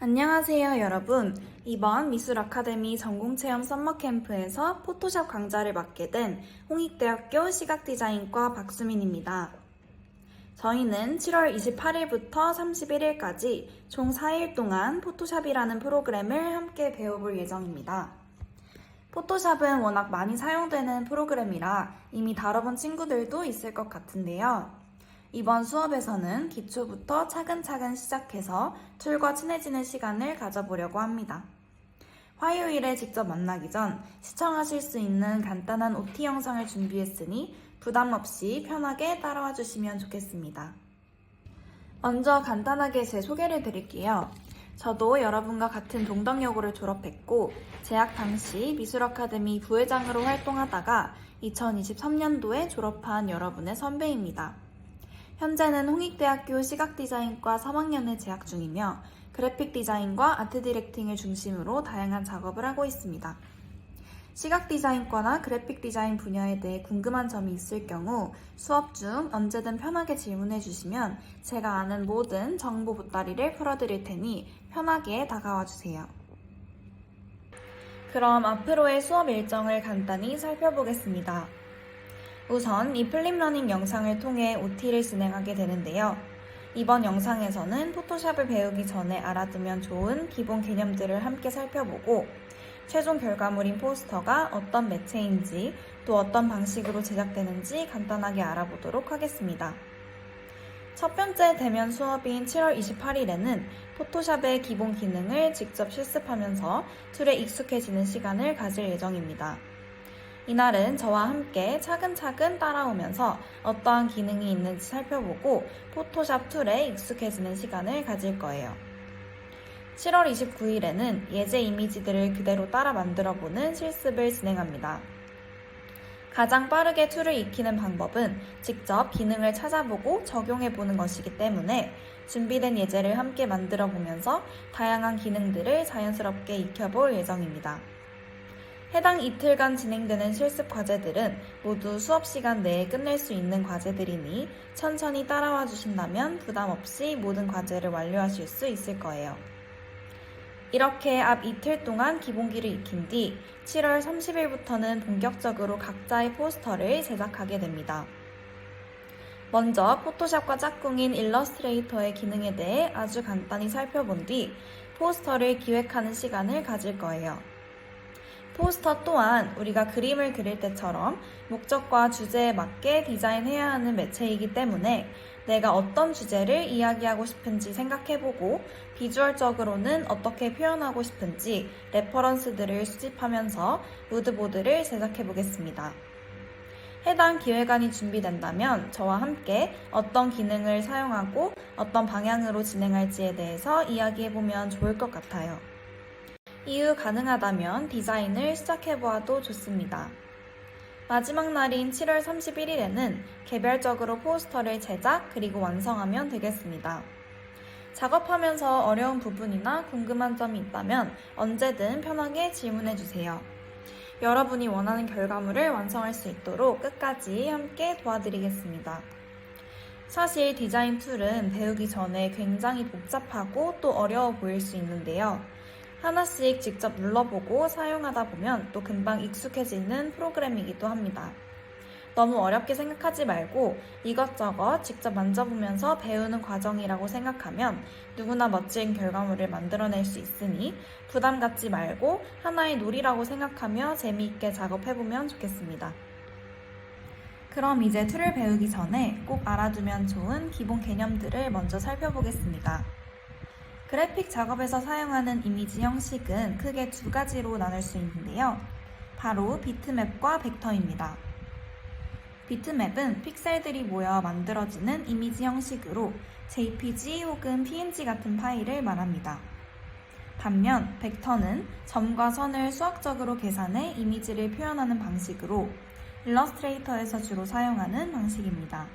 안녕하세요, 여러분. 이번 미술 아카데미 전공체험 썸머캠프에서 포토샵 강좌를 맡게 된 홍익대학교 시각디자인과 박수민입니다. 저희는 7월 28일부터 31일까지 총 4일 동안 포토샵이라는 프로그램을 함께 배워볼 예정입니다. 포토샵은 워낙 많이 사용되는 프로그램이라 이미 다뤄본 친구들도 있을 것 같은데요. 이번 수업에서는 기초부터 차근차근 시작해서 툴과 친해지는 시간을 가져보려고 합니다. 화요일에 직접 만나기 전 시청하실 수 있는 간단한 OT 영상을 준비했으니 부담 없이 편하게 따라와 주시면 좋겠습니다. 먼저 간단하게 제 소개를 드릴게요. 저도 여러분과 같은 동덕여고를 졸업했고 재학 당시 미술 아카데미 부회장으로 활동하다가 2023년도에 졸업한 여러분의 선배입니다. 현재는 홍익대학교 시각디자인과 3학년에 재학 중이며 그래픽 디자인과 아트 디렉팅을 중심으로 다양한 작업을 하고 있습니다. 시각디자인과나 그래픽 디자인 분야에 대해 궁금한 점이 있을 경우 수업 중 언제든 편하게 질문해 주시면 제가 아는 모든 정보 보따리를 풀어드릴 테니 편하게 다가와 주세요. 그럼 앞으로의 수업 일정을 간단히 살펴보겠습니다. 우선 이 플립러닝 영상을 통해 OT를 진행하게 되는데요. 이번 영상에서는 포토샵을 배우기 전에 알아두면 좋은 기본 개념들을 함께 살펴보고 최종 결과물인 포스터가 어떤 매체인지 또 어떤 방식으로 제작되는지 간단하게 알아보도록 하겠습니다. 첫 번째 대면 수업인 7월 28일에는 포토샵의 기본 기능을 직접 실습하면서 툴에 익숙해지는 시간을 가질 예정입니다. 이날은 저와 함께 차근차근 따라오면서 어떠한 기능이 있는지 살펴보고 포토샵 툴에 익숙해지는 시간을 가질 거예요. 7월 29일에는 예제 이미지들을 그대로 따라 만들어보는 실습을 진행합니다. 가장 빠르게 툴을 익히는 방법은 직접 기능을 찾아보고 적용해보는 것이기 때문에 준비된 예제를 함께 만들어보면서 다양한 기능들을 자연스럽게 익혀볼 예정입니다. 해당 이틀간 진행되는 실습 과제들은 모두 수업 시간 내에 끝낼 수 있는 과제들이니 천천히 따라와 주신다면 부담 없이 모든 과제를 완료하실 수 있을 거예요. 이렇게 앞 이틀 동안 기본기를 익힌 뒤 7월 30일부터는 본격적으로 각자의 포스터를 제작하게 됩니다. 먼저 포토샵과 짝꿍인 일러스트레이터의 기능에 대해 아주 간단히 살펴본 뒤 포스터를 기획하는 시간을 가질 거예요. 포스터 또한 우리가 그림을 그릴 때처럼 목적과 주제에 맞게 디자인해야 하는 매체이기 때문에 내가 어떤 주제를 이야기하고 싶은지 생각해보고 비주얼적으로는 어떻게 표현하고 싶은지 레퍼런스들을 수집하면서 무드보드를 제작해보겠습니다. 해당 기획안이 준비된다면 저와 함께 어떤 기능을 사용하고 어떤 방향으로 진행할지에 대해서 이야기해보면 좋을 것 같아요. 이후 가능하다면 디자인을 시작해보아도 좋습니다. 마지막 날인 7월 31일에는 개별적으로 포스터를 제작 그리고 완성하면 되겠습니다. 작업하면서 어려운 부분이나 궁금한 점이 있다면 언제든 편하게 질문해주세요. 여러분이 원하는 결과물을 완성할 수 있도록 끝까지 함께 도와드리겠습니다. 사실 디자인 툴은 배우기 전에 굉장히 복잡하고 또 어려워 보일 수 있는데요. 하나씩 직접 눌러보고 사용하다 보면 또 금방 익숙해지는 프로그램이기도 합니다. 너무 어렵게 생각하지 말고 이것저것 직접 만져보면서 배우는 과정이라고 생각하면 누구나 멋진 결과물을 만들어낼 수 있으니 부담 갖지 말고 하나의 놀이라고 생각하며 재미있게 작업해보면 좋겠습니다. 그럼 이제 툴을 배우기 전에 꼭 알아두면 좋은 기본 개념들을 먼저 살펴보겠습니다. 그래픽 작업에서 사용하는 이미지 형식은 크게 두 가지로 나눌 수 있는데요. 바로 비트맵과 벡터입니다. 비트맵은 픽셀들이 모여 만들어지는 이미지 형식으로 JPG 혹은 PNG 같은 파일을 말합니다. 반면 벡터는 점과 선을 수학적으로 계산해 이미지를 표현하는 방식으로 일러스트레이터에서 주로 사용하는 방식입니다.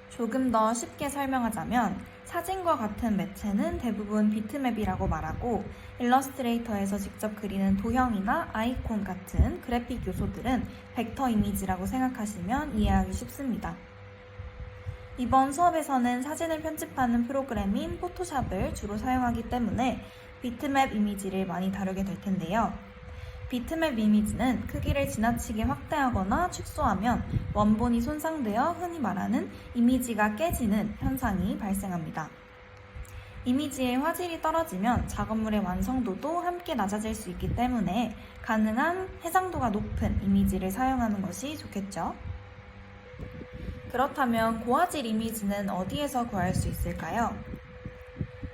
조금 더 쉽게 설명하자면 사진과 같은 매체는 대부분 비트맵이라고 말하고 일러스트레이터에서 직접 그리는 도형이나 아이콘 같은 그래픽 요소들은 벡터 이미지라고 생각하시면 이해하기 쉽습니다. 이번 수업에서는 사진을 편집하는 프로그램인 포토샵을 주로 사용하기 때문에 비트맵 이미지를 많이 다루게 될 텐데요. 비트맵 이미지는 크기를 지나치게 확대하거나 축소하면 원본이 손상되어 흔히 말하는 이미지가 깨지는 현상이 발생합니다. 이미지의 화질이 떨어지면 작업물의 완성도도 함께 낮아질 수 있기 때문에 가능한 해상도가 높은 이미지를 사용하는 것이 좋겠죠. 그렇다면 고화질 이미지는 어디에서 구할 수 있을까요?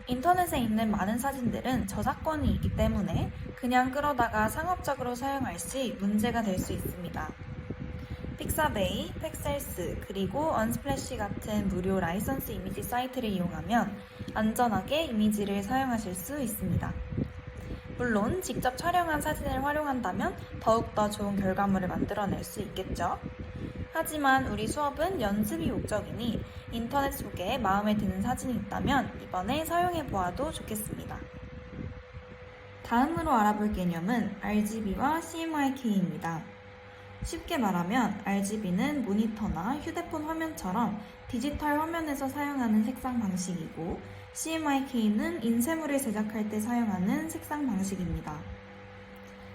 인터넷에 있는 많은 사진들은 저작권이 있기 때문에 그냥 끌어다가 상업적으로 사용할 시 문제가 될 수 있습니다. 픽사베이, 팩셀스, 그리고 언스플래시 같은 무료 라이선스 이미지 사이트를 이용하면 안전하게 이미지를 사용하실 수 있습니다. 물론 직접 촬영한 사진을 활용한다면 더욱더 좋은 결과물을 만들어낼 수 있겠죠. 하지만 우리 수업은 연습이 목적이니 인터넷 속에 마음에 드는 사진이 있다면 이번에 사용해 보아도 좋겠습니다. 다음으로 알아볼 개념은 RGB와 CMYK입니다. 쉽게 말하면 RGB는 모니터나 휴대폰 화면처럼 디지털 화면에서 사용하는 색상 방식이고 CMYK는 인쇄물을 제작할 때 사용하는 색상 방식입니다.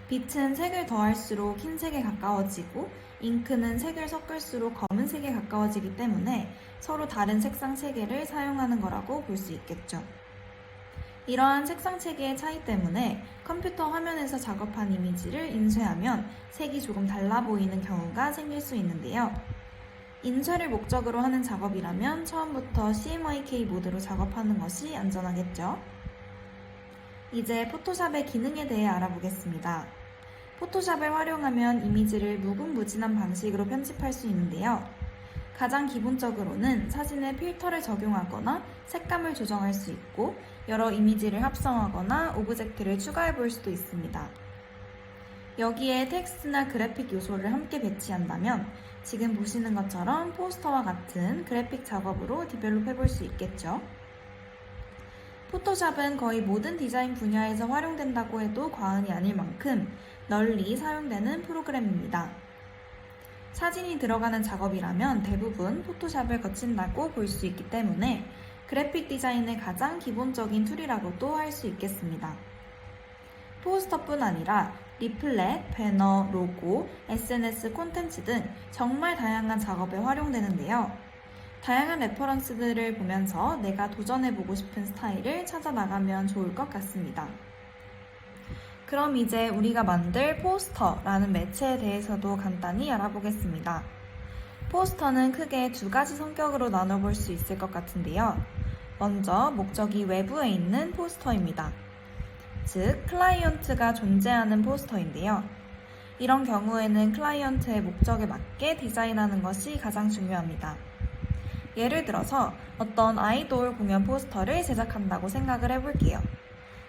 빛은 색을 더할수록 흰색에 가까워지고 잉크는 색을 섞을수록 검은색에 가까워지기 때문에 서로 다른 색상 체계를 사용하는 거라고 볼 수 있겠죠. 이러한 색상 체계의 차이 때문에 컴퓨터 화면에서 작업한 이미지를 인쇄하면 색이 조금 달라 보이는 경우가 생길 수 있는데요. 인쇄를 목적으로 하는 작업이라면 처음부터 CMYK 모드로 작업하는 것이 안전하겠죠. 이제 포토샵의 기능에 대해 알아보겠습니다. 포토샵을 활용하면 이미지를 무궁무진한 방식으로 편집할 수 있는데요. 가장 기본적으로는 사진에 필터를 적용하거나 색감을 조정할 수 있고 여러 이미지를 합성하거나 오브젝트를 추가해 볼 수도 있습니다. 여기에 텍스트나 그래픽 요소를 함께 배치한다면 지금 보시는 것처럼 포스터와 같은 그래픽 작업으로 디벨롭 해볼 수 있겠죠. 포토샵은 거의 모든 디자인 분야에서 활용된다고 해도 과언이 아닐 만큼 널리 사용되는 프로그램입니다. 사진이 들어가는 작업이라면 대부분 포토샵을 거친다고 볼 수 있기 때문에 그래픽 디자인의 가장 기본적인 툴이라고도 할 수 있겠습니다. 포스터뿐 아니라 리플렛, 배너, 로고, SNS 콘텐츠 등 정말 다양한 작업에 활용되는데요. 다양한 레퍼런스들을 보면서 내가 도전해보고 싶은 스타일을 찾아 나가면 좋을 것 같습니다. 그럼 이제 우리가 만들 포스터라는 매체에 대해서도 간단히 알아보겠습니다. 포스터는 크게 두 가지 성격으로 나눠볼 수 있을 것 같은데요. 먼저 목적이 외부에 있는 포스터입니다. 즉, 클라이언트가 존재하는 포스터인데요. 이런 경우에는 클라이언트의 목적에 맞게 디자인하는 것이 가장 중요합니다. 예를 들어서 어떤 아이돌 공연 포스터를 제작한다고 생각을 해볼게요.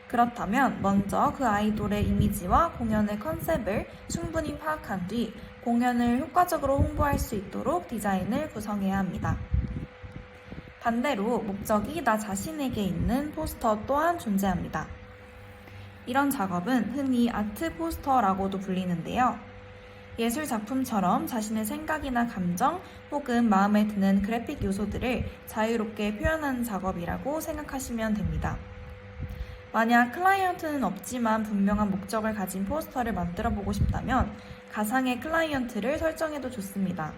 그렇다면 먼저 그 아이돌의 이미지와 공연의 컨셉을 충분히 파악한 뒤 공연을 효과적으로 홍보할 수 있도록 디자인을 구성해야 합니다. 반대로 목적이 나 자신에게 있는 포스터 또한 존재합니다. 이런 작업은 흔히 아트 포스터라고도 불리는데요. 예술 작품처럼 자신의 생각이나 감정 혹은 마음에 드는 그래픽 요소들을 자유롭게 표현하는 작업이라고 생각하시면 됩니다. 만약 클라이언트는 없지만 분명한 목적을 가진 포스터를 만들어 보고 싶다면 가상의 클라이언트를 설정해도 좋습니다.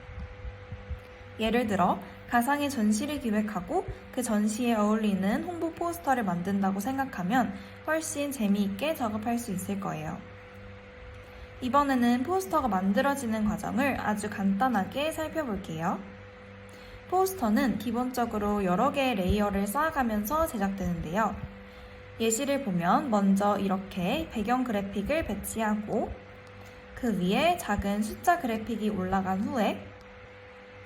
예를 들어 가상의 전시를 기획하고 그 전시에 어울리는 홍보 포스터를 만든다고 생각하면 훨씬 재미있게 작업할 수 있을 거예요. 이번에는 포스터가 만들어지는 과정을 아주 간단하게 살펴볼게요. 포스터는 기본적으로 여러 개의 레이어를 쌓아가면서 제작되는데요. 예시를 보면 먼저 이렇게 배경 그래픽을 배치하고 그 위에 작은 숫자 그래픽이 올라간 후에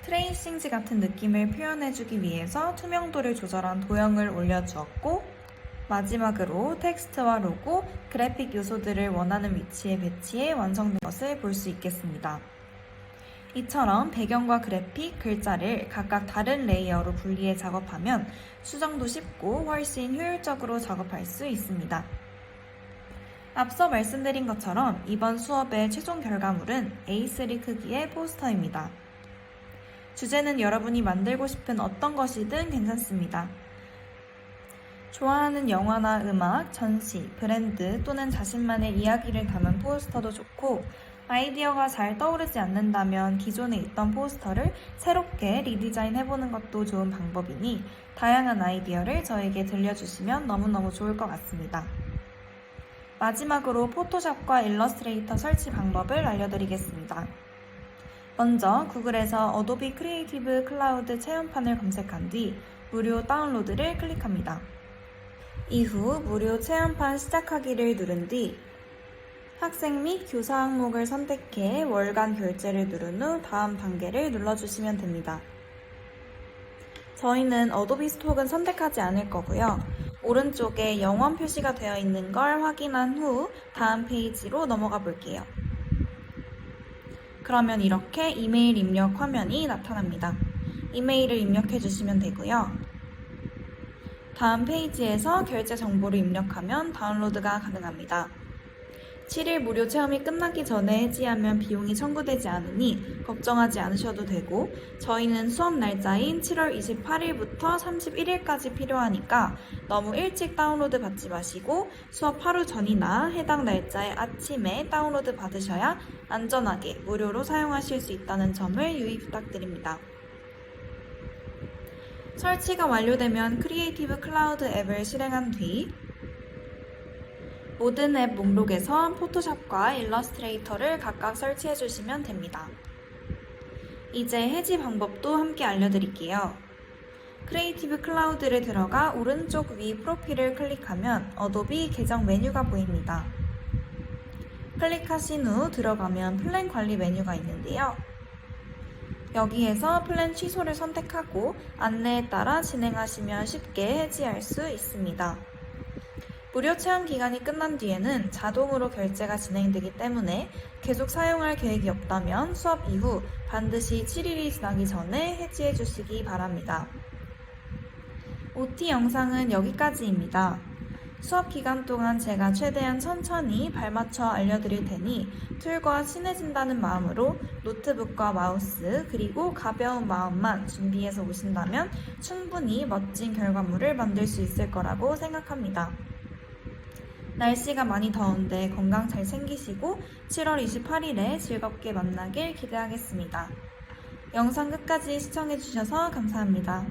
트레이싱지 같은 느낌을 표현해주기 위해서 투명도를 조절한 도형을 올려주었고 마지막으로 텍스트와 로고, 그래픽 요소들을 원하는 위치에 배치해 완성된 것을 볼 수 있겠습니다. 이처럼 배경과 그래픽, 글자를 각각 다른 레이어로 분리해 작업하면 수정도 쉽고 훨씬 효율적으로 작업할 수 있습니다. 앞서 말씀드린 것처럼 이번 수업의 최종 결과물은 A3 크기의 포스터입니다. 주제는 여러분이 만들고 싶은 어떤 것이든 괜찮습니다. 좋아하는 영화나 음악, 전시, 브랜드 또는 자신만의 이야기를 담은 포스터도 좋고, 아이디어가 잘 떠오르지 않는다면 기존에 있던 포스터를 새롭게 리디자인 해보는 것도 좋은 방법이니 다양한 아이디어를 저에게 들려주시면 너무너무 좋을 것 같습니다. 마지막으로 포토샵과 일러스트레이터 설치 방법을 알려드리겠습니다. 먼저 구글에서 어도비 크리에이티브 클라우드 체험판을 검색한 뒤 무료 다운로드를 클릭합니다. 이후 무료 체험판 시작하기를 누른 뒤 학생 및 교사 항목을 선택해 월간 결제를 누른 후 다음 단계를 눌러주시면 됩니다. 저희는 어도비 스톡은 선택하지 않을 거고요. 오른쪽에 영원 표시가 되어 있는 걸 확인한 후 다음 페이지로 넘어가 볼게요. 그러면 이렇게 이메일 입력 화면이 나타납니다. 이메일을 입력해 주시면 되고요. 다음 페이지에서 결제 정보를 입력하면 다운로드가 가능합니다. 7일 무료 체험이 끝나기 전에 해지하면 비용이 청구되지 않으니 걱정하지 않으셔도 되고, 저희는 수업 날짜인 7월 28일부터 31일까지 필요하니까 너무 일찍 다운로드 받지 마시고 수업 하루 전이나 해당 날짜의 아침에 다운로드 받으셔야 안전하게 무료로 사용하실 수 있다는 점을 유의 부탁드립니다. 설치가 완료되면 크리에이티브 클라우드 앱을 실행한 뒤 모든 앱 목록에서 포토샵과 일러스트레이터를 각각 설치해 주시면 됩니다. 이제 해지 방법도 함께 알려드릴게요. 크리에이티브 클라우드를 들어가 오른쪽 위 프로필을 클릭하면 어도비 계정 메뉴가 보입니다. 클릭하신 후 들어가면 플랜 관리 메뉴가 있는데요. 여기에서 플랜 취소를 선택하고 안내에 따라 진행하시면 쉽게 해지할 수 있습니다. 무료 체험 기간이 끝난 뒤에는 자동으로 결제가 진행되기 때문에 계속 사용할 계획이 없다면 수업 이후 반드시 7일이 지나기 전에 해지해 주시기 바랍니다. OT 영상은 여기까지입니다. 수업 기간 동안 제가 최대한 천천히 발맞춰 알려드릴 테니 툴과 친해진다는 마음으로 노트북과 마우스 그리고 가벼운 마음만 준비해서 오신다면 충분히 멋진 결과물을 만들 수 있을 거라고 생각합니다. 날씨가 많이 더운데 건강 잘 챙기시고 7월 28일에 즐겁게 만나길 기대하겠습니다. 영상 끝까지 시청해주셔서 감사합니다.